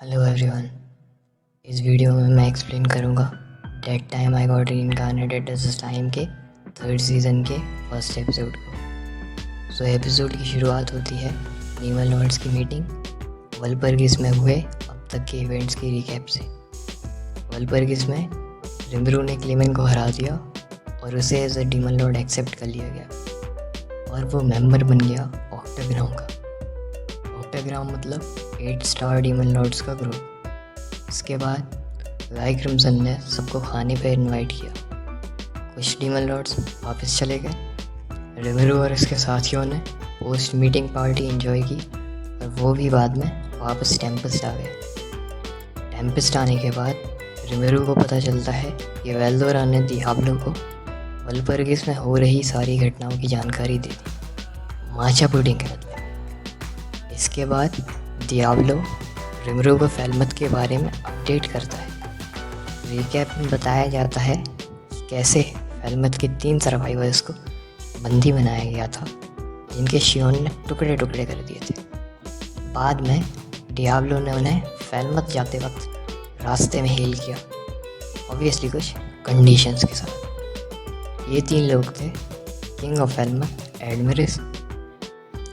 Hello everyone. इस video में मैं एक्सप्लेन करूँगा that time I got reincarnated as time के थर्ड सीज़न के फर्स्ट एपिसोड को। एपिसोड की शुरुआत होती है डीमन लॉर्ड्स की मीटिंग वल्परगिस में हुए अब तक के इवेंट्स की रिकैप से। वल्परगिस में रिमरू ने क्लेमेन को हरा दिया और उसे as a demon lord accept कर लिया गया और वो मेंबर बन गया ऑक्टाग्राम का। ऑक्टाग्राम मतलब 8 स्टार डीमन लॉर्ड्स का ग्रुप। इसके बाद लाइ क्रिम्सन ने सबको खाने पे इनवाइट किया। कुछ डीमन लॉर्ड्स वापस चले गए। रिमरू और इसके साथियों ने पोस्ट मीटिंग पार्टी एंजॉय की और वो भी बाद में वापस टेम्पेस्ट आ गए। टेम्पेस्ट आने के बाद रिमरू को पता चलता है कि वेल्डोरा ने डियाब्लो को वल्परगिस में हो रही सारी घटनाओं की जानकारी दे दी माचा पुडिंग के बदले। इसके बाद डियाब्लो रिमरू को फेलमथ के बारे में अपडेट करता है। रिकैप में बताया जाता है कि कैसे फेलमथ के 3 सर्वाइवर्स को बंदी बनाया गया था जिनके शियोन ने टुकड़े टुकड़े कर दिए थे। बाद में डियाब्लो ने उन्हें फेलमथ जाते वक्त रास्ते में हील किया, ऑब्वियसली कुछ कंडीशंस के साथ। ये 3 लोग थे king of Falmuth Edmaris,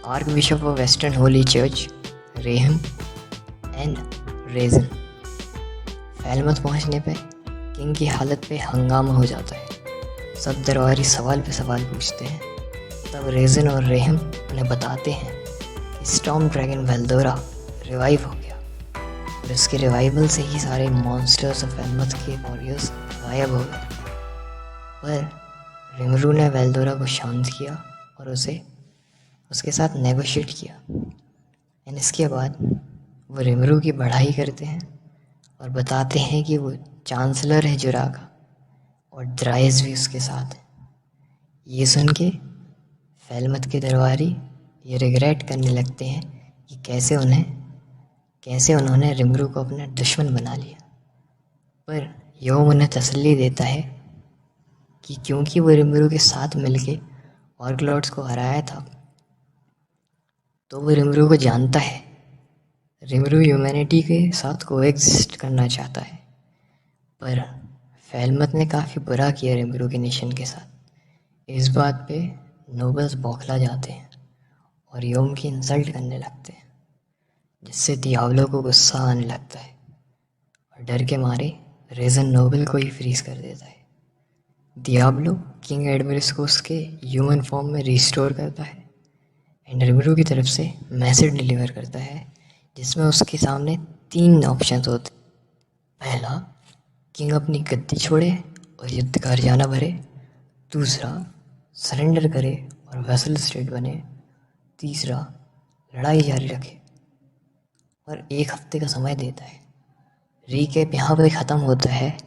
arch bishop of western holy church Reyhiem and Razen. Falmuth पहुंचने पे किंग की हालत पे हंगामा हो जाता है। सब दरबारी सवाल पे सवाल पूछते हैं। तब रेजन और रेहम उन्हें बताते हैं कि स्टॉर्म ड्रैगन वेल्डोरा रिवाइव हो गया और इसके रिवाइवल से ही सारे मॉन्स्टर्स ऑफ फेलमथ के वॉरियर्स गायब हो गए। पर रिमरू ने वेल्डोरा को शांत किया और उसके साथ नेगोशिएट किया। एंड इसके बाद वो रिमरू की बढ़ाई करते हैं और बताते हैं कि वो चांसलर है जुरा का और द्राइस भी उसके साथ है। ये सुन के फेलमथ के दरबारी ये रिग्रेट करने लगते हैं कि कैसे उन्होंने रिमरू को अपना दुश्मन बना लिया। पर योम उन्हें तसल्ली देता है कि क्योंकि वो रिमरू के साथ मिलके ऑर्क लॉर्ड्स को हराया था तो वो रिमरू को जानता है। रिमरू ह्यूमैनिटी के साथ कोएग्जिस्ट करना चाहता है, पर फेलमथ ने काफ़ी बुरा किया रिमरू के नेशन के साथ। इस बात पे नोबल्स बौखला जाते हैं और योम की इंसल्ट करने लगते हैं, जिससे डियाब्लो को गुस्सा आने लगता है और डर के मारे रेजन नोबल को ही फ्रीज कर देता है। डियाब्लो किंग एडमिरस को उसके ह्यूमन फॉर्म में रिस्टोर करता है एंड रिमरू की तरफ से मैसेज डिलीवर करता है जिसमें उसके सामने 3 ऑप्शंस होते। पहला, किंग अपनी गद्दी छोड़े और युद्ध का हर्जाना भरे। दूसरा, सरेंडर करे और वेसल स्टेट बने। तीसरा, लड़ाई जारी रखे और 1 हफ्ते का समय देता है। रीकैप यहाँ पर ख़त्म होता है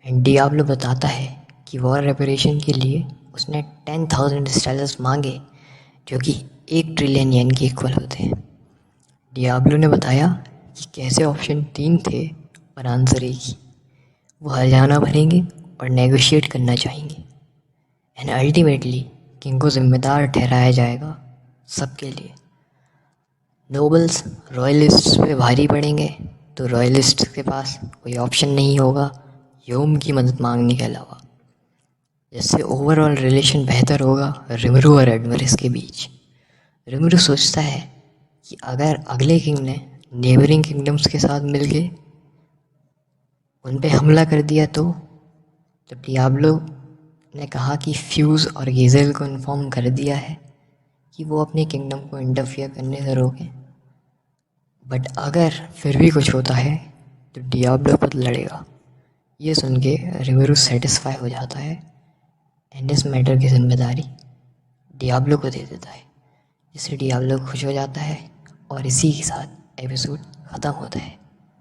एंड डियाब्लो बताता है कि वॉर रेपरेशन के लिए उसने 10,000 स्टाइलर्स मांगे जो कि 1 ट्रिलियन येन के इक्वल होते हैं। डियाब्लो ने बताया कि कैसे ऑप्शन 3 थे पर आंसर एक ही, वो हर्जाना भरेंगे और नेगोशिएट करना चाहेंगे एंड अल्टीमेटली किंग को जिम्मेदार ठहराया जाएगा सबके लिए। नोबल्स रॉयलिस्ट्स पे भारी पड़ेंगे तो रॉयलिस्ट के पास कोई ऑप्शन नहीं होगा योम की मदद मांगने के अलावा, जिससे ओवरऑल रिलेशन बेहतर होगा रिमरू और एडमरिस के बीच। रिमरू सोचता है कि अगर अगले किंग ने नेबरिंग किंगडम्स के साथ मिलके उन पे हमला कर दिया तो जब डियाब्लो ने कहा कि फ्यूज़ और गीजेल को इन्फॉर्म कर दिया है कि वो अपने किंगडम को इंटरफियर करने से रोकें, बट अगर फिर भी कुछ होता है तो डियाब्लो खुद लड़ेगा। ये सुन के रिमरू सेटिस्फाई हो जाता है एंड इस मैटर की जिम्मेदारी डियाब्लो को दे देता है, जिससे डियाब्लो खुश हो जाता है और इसी के साथ एपिसोड ख़त्म होता है।